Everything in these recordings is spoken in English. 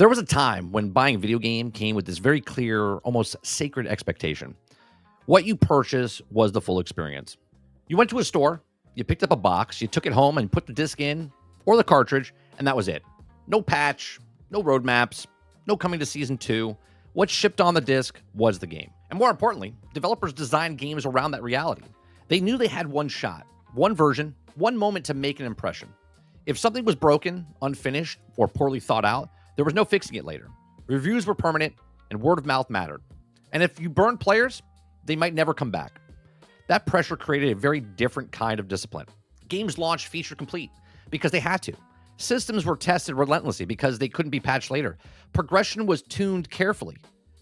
There was a time when buying a video game came with this very clear, almost sacred expectation. What you purchased was the full experience. You went to a store, you picked up a box, you took it home and put the disc in or the cartridge, and that was it. No patch, no roadmaps, no coming to season 2. What shipped on the disc was the game. And more importantly, developers designed games around that reality. They knew they had one shot, one version, one moment to make an impression. If something was broken, unfinished, or poorly thought out, there was no fixing it later. Reviews were permanent, and word of mouth mattered. And if you burned players, they might never come back. That pressure created a very different kind of discipline. Games launched feature complete because they had to. Systems were tested relentlessly because they couldn't be patched later. Progression was tuned carefully.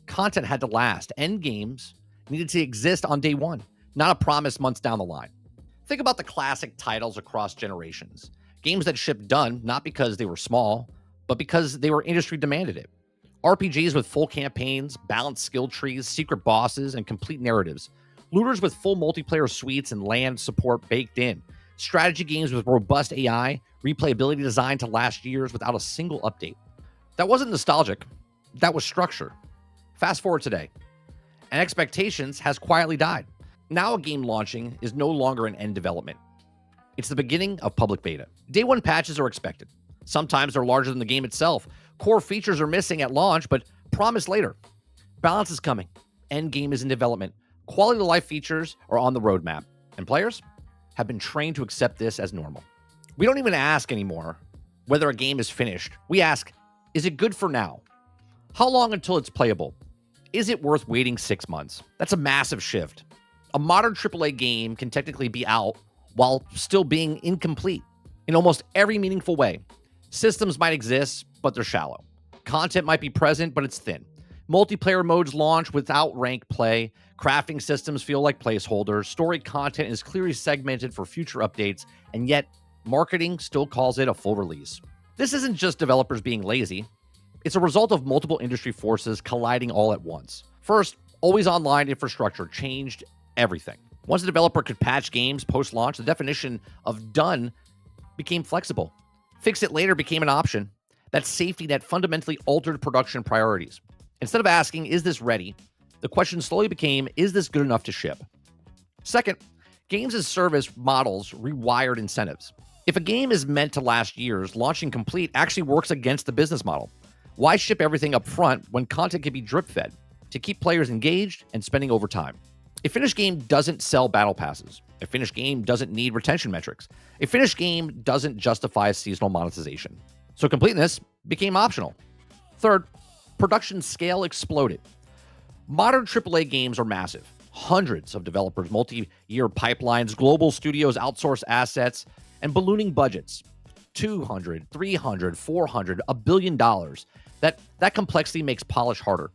Content had to last. End games needed to exist on day one, not a promise months down the line. Think about the classic titles across generations. Games that shipped done, not because they were small, but because they were industry demanded it. RPGs with full campaigns, balanced skill trees, secret bosses, and complete narratives. Looters with full multiplayer suites and land support baked in. Strategy games with robust AI, replayability designed to last years without a single update. That wasn't nostalgic. That was structure. Fast forward today, and expectations has quietly died. Now a game launching is no longer an end development. It's the beginning of public beta. Day one patches are expected. Sometimes they're larger than the game itself. Core features are missing at launch, but promised later. Balance is coming. End game is in development. Quality of life features are on the roadmap. And players have been trained to accept this as normal. We don't even ask anymore whether a game is finished. We ask, is it good for now? How long until it's playable? Is it worth waiting 6 months? That's a massive shift. A modern AAA game can technically be out while still being incomplete in almost every meaningful way. Systems might exist, but they're shallow. Content might be present, but it's thin. Multiplayer modes launch without rank play. Crafting systems feel like placeholders. Story content is clearly segmented for future updates, and yet marketing still calls it a full release. This isn't just developers being lazy. It's a result of multiple industry forces colliding all at once. First, always online infrastructure changed everything. Once a developer could patch games post-launch, the definition of done became flexible. Fix it later became an option. That safety net fundamentally altered production priorities. Instead of asking, is this ready? The question slowly became, is this good enough to ship? Second, games as service models rewired incentives. If a game is meant to last years, launching complete actually works against the business model. Why ship everything up front when content can be drip-fed to keep players engaged and spending over time? A finished game doesn't sell battle passes. A finished game doesn't need retention metrics. A finished game doesn't justify seasonal monetization. So completeness became optional. Third, production scale exploded. Modern AAA games are massive. Hundreds of developers, multi-year pipelines, global studios outsource assets, and ballooning budgets. $200, $300, $400, $1 billion. That complexity makes polish harder,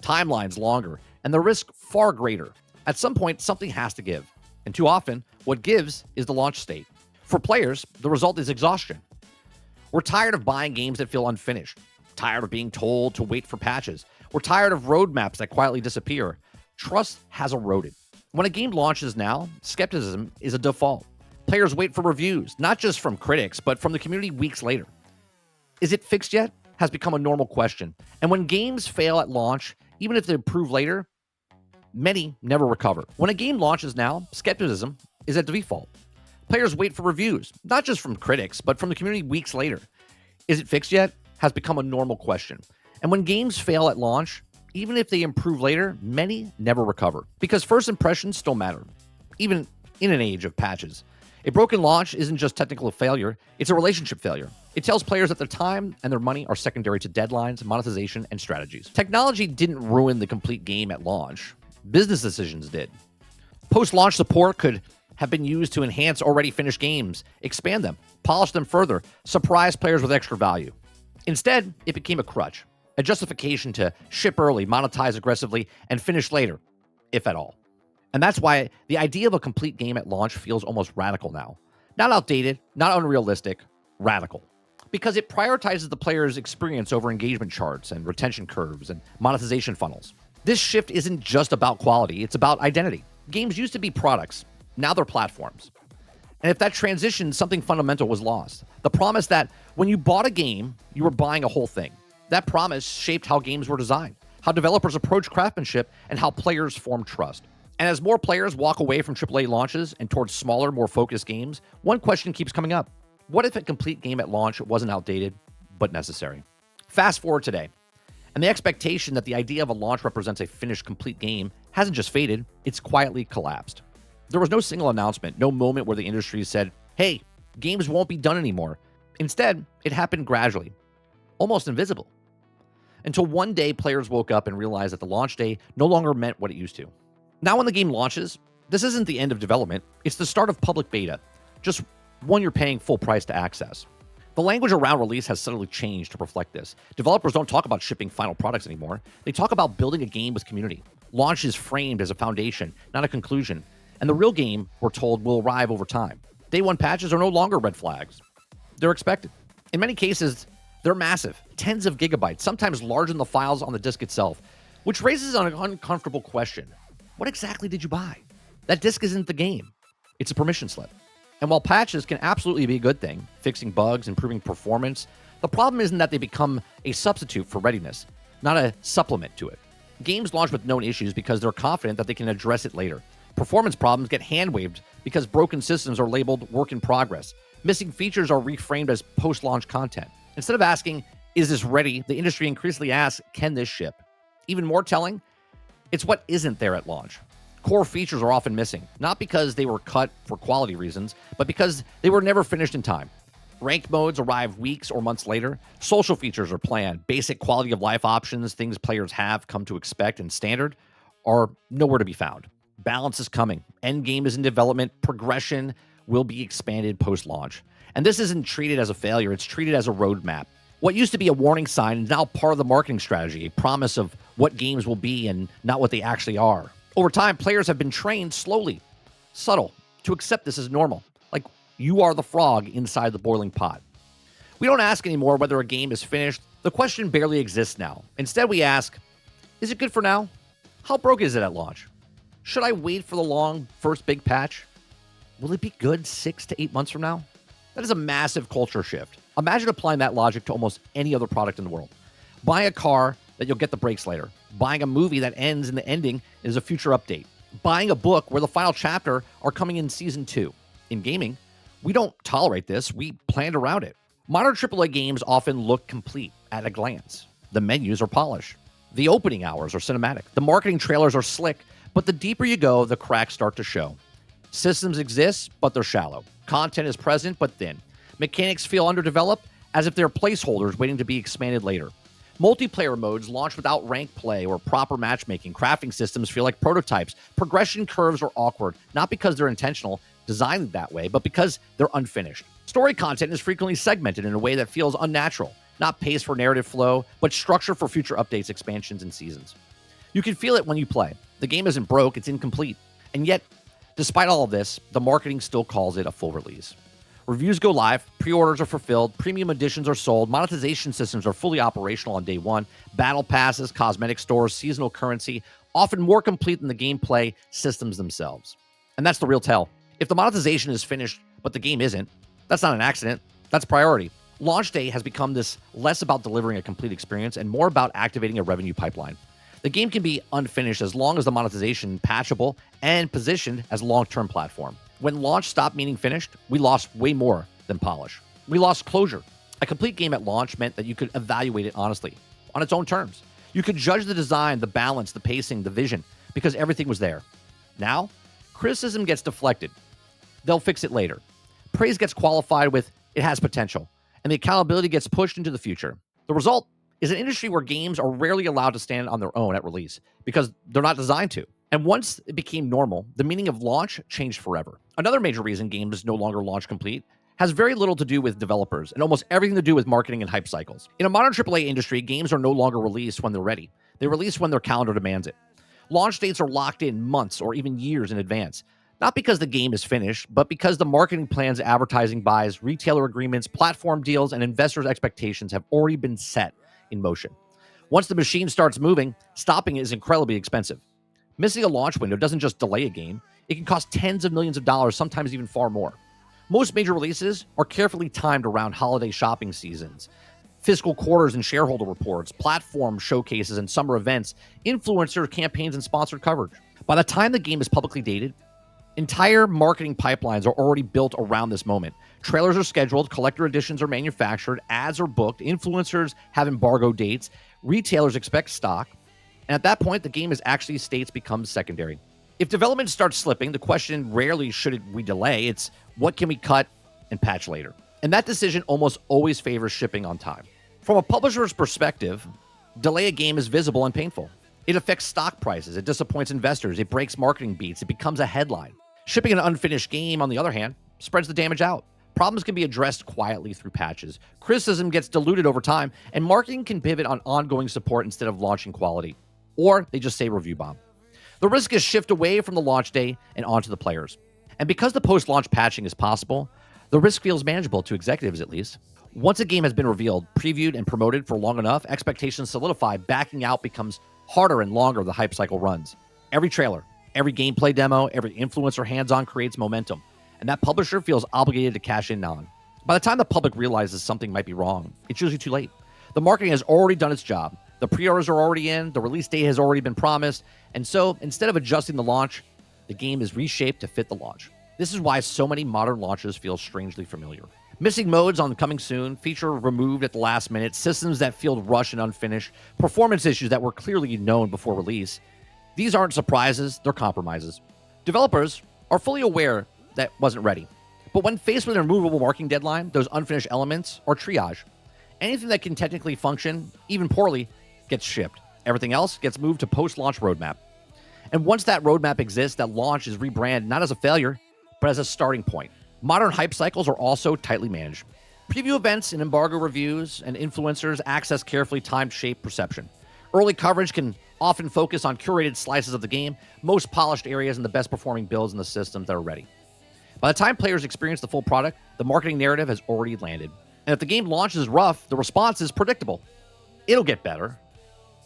timelines longer, and the risk far greater. At some point, something has to give. And too often, what gives is the launch state. For players, the result is exhaustion. We're tired of buying games that feel unfinished, tired of being told to wait for patches. We're tired of roadmaps that quietly disappear. Trust has eroded. When a game launches now, skepticism is a default. Players wait for reviews, not just from critics, but from the community weeks later. Is it fixed yet? Has become a normal question. And when games fail at launch, even if they improve later, many never recover. When a game launches now, skepticism is at default. Players wait for reviews, not just from critics, but from the community weeks later. Is it fixed yet? Has become a normal question. And when games fail at launch, even if they improve later, many never recover. Because first impressions still matter, even in an age of patches. A broken launch isn't just technical failure, it's a relationship failure. It tells players that their time and their money are secondary to deadlines, monetization, and strategies. Technology didn't ruin the complete game at launch. Business decisions did. Post-launch support could have been used to enhance already finished games, expand them, polish them further, surprise players with extra value. Instead, it became a crutch, a justification to ship early, monetize aggressively, and finish later, if at all. And that's why the idea of a complete game at launch feels almost radical now. Not outdated, not unrealistic, radical. Because it prioritizes the player's experience over engagement charts and retention curves and monetization funnels. This shift isn't just about quality, it's about identity. Games used to be products, now they're platforms. And if that transition, something fundamental was lost. The promise that when you bought a game, you were buying a whole thing. That promise shaped how games were designed, how developers approach craftsmanship, and how players form trust. And as more players walk away from AAA launches and towards smaller, more focused games, one question keeps coming up. What if a complete game at launch wasn't outdated, but necessary? Fast forward today, and the expectation that the idea of a launch represents a finished, complete game hasn't just faded, it's quietly collapsed. There was no single announcement, no moment where the industry said, hey, games won't be done anymore. Instead, it happened gradually, almost invisible, until one day players woke up and realized that the launch day no longer meant what it used to. Now when the game launches, this isn't the end of development, it's the start of public beta, just one you're paying full price to access. The language around release has subtly changed to reflect this. Developers don't talk about shipping final products anymore. They talk about building a game with community. Launch is framed as a foundation, not a conclusion. And the real game, we're told, will arrive over time. Day one patches are no longer red flags. They're expected. In many cases, they're massive, tens of gigabytes, sometimes larger than the files on the disk itself, which raises an uncomfortable question. What exactly did you buy? That disk isn't the game. It's a permission slip. And while patches can absolutely be a good thing, fixing bugs, improving performance, the problem isn't that they become a substitute for readiness, not a supplement to it. Games launch with known issues because they're confident that they can address it later. Performance problems get hand-waved because broken systems are labeled work in progress. Missing features are reframed as post-launch content. Instead of asking, is this ready? The industry increasingly asks, can this ship? Even more telling, it's what isn't there at launch. Core features are often missing, not because they were cut for quality reasons, but because they were never finished in time. Ranked modes arrive weeks or months later. Social features are planned. Basic quality of life options, things players have come to expect and standard, are nowhere to be found. Balance is coming. Endgame is in development. Progression will be expanded post-launch. And this isn't treated as a failure. It's treated as a roadmap. What used to be a warning sign is now part of the marketing strategy, a promise of what games will be and not what they actually are. Over time, players have been trained slowly, subtle, to accept this as normal. Like you are the frog inside the boiling pot. We don't ask anymore whether a game is finished. The question barely exists now. Instead, we ask, is it good for now? How broke is it at launch? Should I wait for the long first big patch? Will it be good 6 to 8 months from now? That is a massive culture shift. Imagine applying that logic to almost any other product in the world. Buying a car that you'll get the brakes later. Buying a movie that ends and the ending is a future update. Buying a book where the final chapter are coming in season 2. In gaming, we don't tolerate this. We planned around it. Modern AAA games often look complete at a glance. The menus are polished. The opening hours are cinematic. The marketing trailers are slick, but the deeper you go, the cracks start to show. Systems exist, but they're shallow. Content is present, but thin. Mechanics feel underdeveloped, as if they're placeholders waiting to be expanded later. Multiplayer modes launch without rank play or proper matchmaking. Crafting systems feel like prototypes. Progression curves are awkward, not because they're intentional, designed that way, but because they're unfinished. Story content is frequently segmented in a way that feels unnatural, not paced for narrative flow, but structured for future updates, expansions, and seasons. You can feel it when you play. The game isn't broke, it's incomplete. And yet, despite all of this, the marketing still calls it a full release. Reviews go live, pre-orders are fulfilled, premium editions are sold, monetization systems are fully operational on day one, battle passes, cosmetic stores, seasonal currency, often more complete than the gameplay systems themselves. And that's the real tell. If the monetization is finished, but the game isn't, that's not an accident, that's priority. Launch day has become this less about delivering a complete experience and more about activating a revenue pipeline. The game can be unfinished as long as the monetization patchable and positioned as a long-term platform. When launch stopped meaning finished, we lost way more than polish. We lost closure. A complete game at launch meant that you could evaluate it honestly, on its own terms. You could judge the design, the balance, the pacing, the vision, because everything was there. Now, criticism gets deflected. They'll fix it later. Praise gets qualified with, it has potential, and the accountability gets pushed into the future. The result is an industry where games are rarely allowed to stand on their own at release because they're not designed to. And once it became normal, the meaning of launch changed forever. Another major reason games no longer launch complete has very little to do with developers and almost everything to do with marketing and hype cycles. In a modern AAA industry, games are no longer released when they're ready. They release when their calendar demands it. Launch dates are locked in months or even years in advance, not because the game is finished, but because the marketing plans, advertising buys, retailer agreements, platform deals, and investors' expectations have already been set in motion. Once the machine starts moving, stopping it is incredibly expensive. Missing a launch window doesn't just delay a game, it can cost tens of millions of dollars, sometimes even far more. Most major releases are carefully timed around holiday shopping seasons, Fiscal quarters and shareholder reports, platform showcases and summer events, influencer campaigns, and sponsored coverage. By the time the game is publicly dated, entire marketing pipelines are already built around this moment. Trailers are scheduled, collector editions are manufactured, ads are booked, influencers have embargo dates, retailers expect stock, and at that point, the game is actually states becomes secondary. If development starts slipping, the question rarely should we delay, it's what can we cut and patch later? And that decision almost always favors shipping on time. From a publisher's perspective, delay a game is visible and painful. It affects stock prices, it disappoints investors, it breaks marketing beats, it becomes a headline. Shipping an unfinished game, on the other hand, spreads the damage out. Problems can be addressed quietly through patches. Criticism gets diluted over time, and marketing can pivot on ongoing support instead of launching quality. Or they just say review bomb. The risk is shift away from the launch day and onto the players. And because the post-launch patching is possible, the risk feels manageable to executives at least. Once a game has been revealed, previewed, and promoted for long enough, expectations solidify, backing out becomes harder and longer the hype cycle runs. Every trailer, every gameplay demo, every influencer hands-on creates momentum, and that publisher feels obligated to cash in on. By the time the public realizes something might be wrong, it's usually too late. The marketing has already done its job. The pre-orders are already in, the release date has already been promised, and so instead of adjusting the launch, the game is reshaped to fit the launch. This is why so many modern launches feel strangely familiar. Missing modes on coming soon, feature removed at the last minute, systems that feel rushed and unfinished, performance issues that were clearly known before release. These aren't surprises, they're compromises. Developers are fully aware that wasn't ready. But when faced with an immovable marketing deadline, those unfinished elements are triage. Anything that can technically function, even poorly, gets shipped. Everything else gets moved to post-launch roadmap. And once that roadmap exists, that launch is rebranded not as a failure, but as a starting point. Modern hype cycles are also tightly managed. Preview events and embargo reviews and influencers access carefully timed shape perception. Early coverage can often focus on curated slices of the game, most polished areas, and the best performing builds in the systems that are ready. By the time players experience the full product, the marketing narrative has already landed. And if the game launches rough, the response is predictable. It'll get better.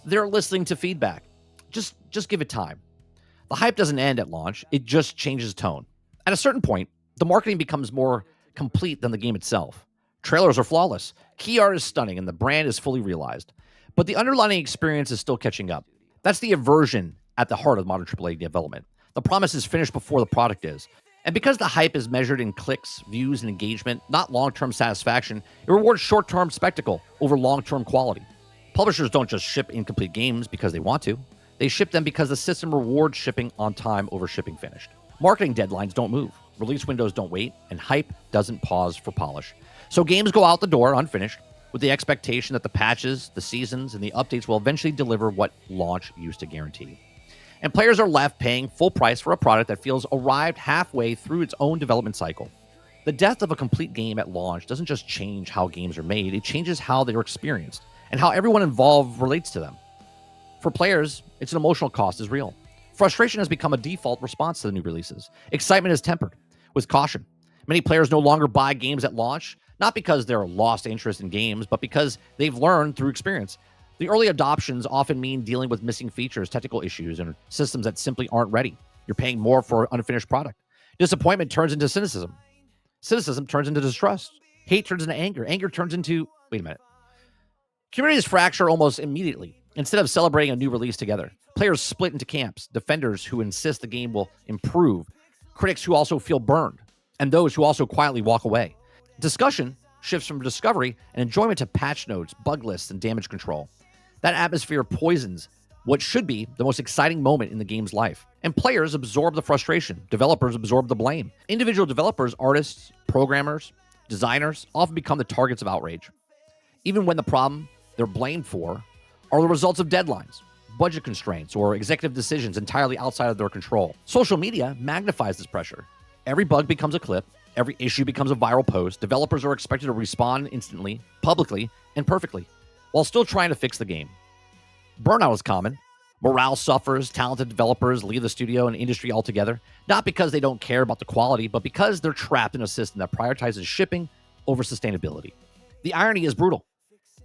They're listening to feedback. Just give it time. The hype doesn't end at launch, it just changes tone. At a certain point, the marketing becomes more complete than the game itself. Trailers are flawless, key art is stunning, and the brand is fully realized. But the underlying experience is still catching up. That's the aversion at the heart of modern AAA development. The promise is finished before the product is. And because the hype is measured in clicks, views, and engagement, not long-term satisfaction, it rewards short-term spectacle over long-term quality. Publishers don't just ship incomplete games because they want to. They ship them because the system rewards shipping on time over shipping finished. Marketing deadlines don't move, release windows don't wait, and hype doesn't pause for polish. So games go out the door unfinished with the expectation that the patches, the seasons, and the updates will eventually deliver what launch used to guarantee. And players are left paying full price for a product that feels arrived halfway through its own development cycle. The death of a complete game at launch doesn't just change how games are made, it changes how they are experienced and how everyone involved relates to them. For players, its emotional cost is real. Frustration has become a default response to the new releases. Excitement is tempered with caution. Many players no longer buy games at launch, not because they're lost interest in games, but because they've learned through experience. The early adoptions often mean dealing with missing features, technical issues, and systems that simply aren't ready. You're paying more for an unfinished product. Disappointment turns into cynicism. Cynicism turns into distrust. Hate turns into anger. Anger turns into, wait a minute. Communities fracture almost immediately. Instead of celebrating a new release together, players split into camps, defenders who insist the game will improve, critics who also feel burned, and those who also quietly walk away. Discussion shifts from discovery and enjoyment to patch notes, bug lists, and damage control. That atmosphere poisons what should be the most exciting moment in the game's life. And players absorb the frustration. Developers absorb the blame. Individual developers, artists, programmers, designers often become the targets of outrage. Even when the problem they're blamed for are the results of deadlines, budget constraints, or executive decisions entirely outside of their control. Social media magnifies this pressure. Every bug becomes a clip. Every issue becomes a viral post. Developers are expected to respond instantly, publicly, and perfectly, while still trying to fix the game. Burnout is common. Morale suffers. Talented developers leave the studio and industry altogether, not because they don't care about the quality, but because they're trapped in a system that prioritizes shipping over sustainability. The irony is brutal.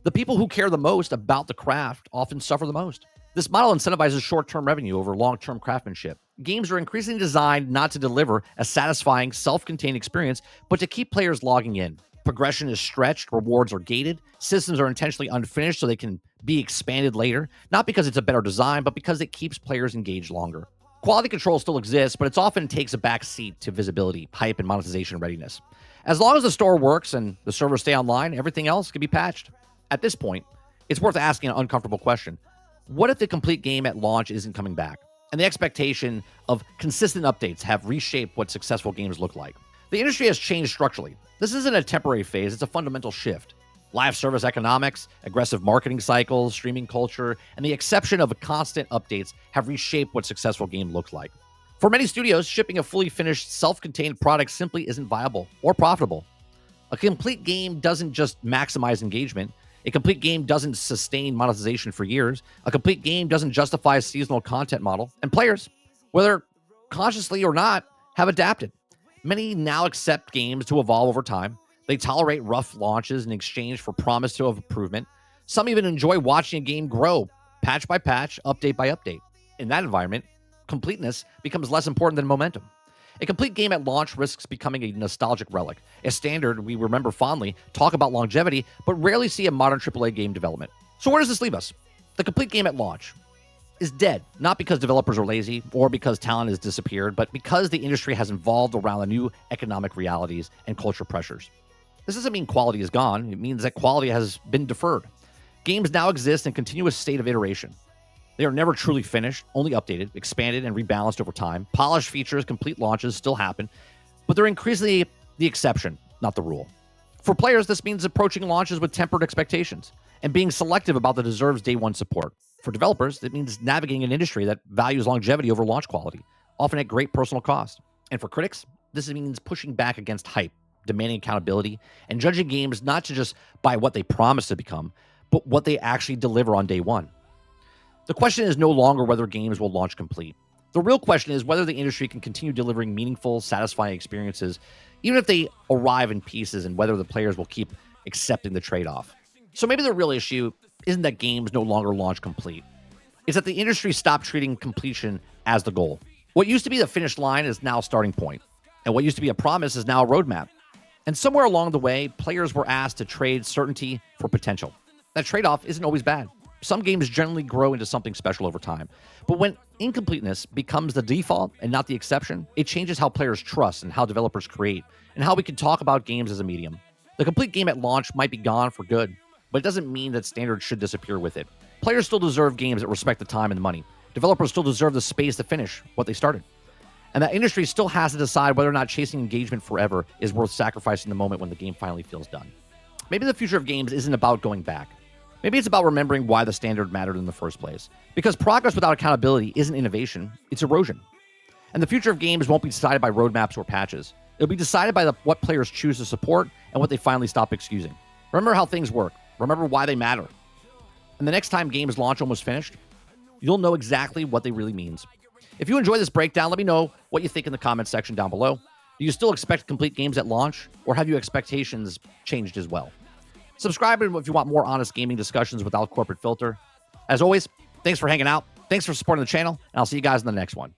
The people who care the most about the craft often suffer the most. This model incentivizes short-term revenue over long-term craftsmanship. Games are increasingly designed not to deliver a satisfying, self-contained experience, but to keep players logging in. Progression is stretched, rewards are gated, systems are intentionally unfinished so they can be expanded later, not because it's a better design, but because it keeps players engaged longer. Quality control still exists, but it often takes a back seat to visibility, hype, and monetization readiness. As long as the store works and the servers stay online, everything else can be patched. At this point, it's worth asking an uncomfortable question. What if the complete game at launch isn't coming back? And the expectation of consistent updates have reshaped what successful games look like. The industry has changed structurally. This isn't a temporary phase, it's a fundamental shift. Live service economics, aggressive marketing cycles, streaming culture, and the exception of constant updates have reshaped what successful game looks like. For many studios, shipping a fully finished, self-contained product simply isn't viable or profitable. A complete game doesn't just maximize engagement. A complete game doesn't sustain monetization for years. A complete game doesn't justify a seasonal content model. And players, whether consciously or not, have adapted. Many now accept games to evolve over time. They tolerate rough launches in exchange for promise of improvement. Some even enjoy watching a game grow, patch by patch, update by update. In that environment, completeness becomes less important than momentum. A complete game at launch risks becoming a nostalgic relic, a standard we remember fondly, talk about longevity, but rarely see in modern AAA game development. So where does this leave us? The complete game at launch is dead, not because developers are lazy or because talent has disappeared, but because the industry has evolved around the new economic realities and culture pressures. This doesn't mean quality is gone. It means that quality has been deferred. Games now exist in continuous state of iteration. They are never truly finished, only updated, expanded, and rebalanced over time. Polished features, complete launches still happen, but they're increasingly the exception, not the rule. For players, this means approaching launches with tempered expectations and being selective about the deserves day one support. For developers, it means navigating an industry that values longevity over launch quality, often at great personal cost. And for critics, this means pushing back against hype, demanding accountability, and judging games not to just by what they promise to become, but what they actually deliver on day one. The question is no longer whether games will launch complete. The real question is whether the industry can continue delivering meaningful, satisfying experiences, even if they arrive in pieces, and whether the players will keep accepting the trade-off. So maybe the real issue isn't that games no longer launch complete. It's that the industry stopped treating completion as the goal. What used to be the finish line is now a starting point, and what used to be a promise is now a roadmap. And somewhere along the way, players were asked to trade certainty for potential. That trade-off isn't always bad. Some games generally grow into something special over time. But when incompleteness becomes the default and not the exception, it changes how players trust and how developers create, and how we can talk about games as a medium. The complete game at launch might be gone for good, but it doesn't mean that standards should disappear with it. Players still deserve games that respect the time and the money. Developers still deserve the space to finish what they started. And that industry still has to decide whether or not chasing engagement forever is worth sacrificing the moment when the game finally feels done. Maybe the future of games isn't about going back. Maybe it's about remembering why the standard mattered in the first place. Because progress without accountability isn't innovation, it's erosion. And the future of games won't be decided by roadmaps or patches. It'll be decided by what players choose to support and what they finally stop excusing. Remember how things work. Remember why they matter. And the next time games launch almost finished, you'll know exactly what they really means. If you enjoy this breakdown, let me know what you think in the comments section down below. Do you still expect complete games at launch, or have your expectations changed as well? Subscribe if you want more honest gaming discussions without corporate filter. As always, thanks for hanging out. Thanks for supporting the channel, and I'll see you guys in the next one.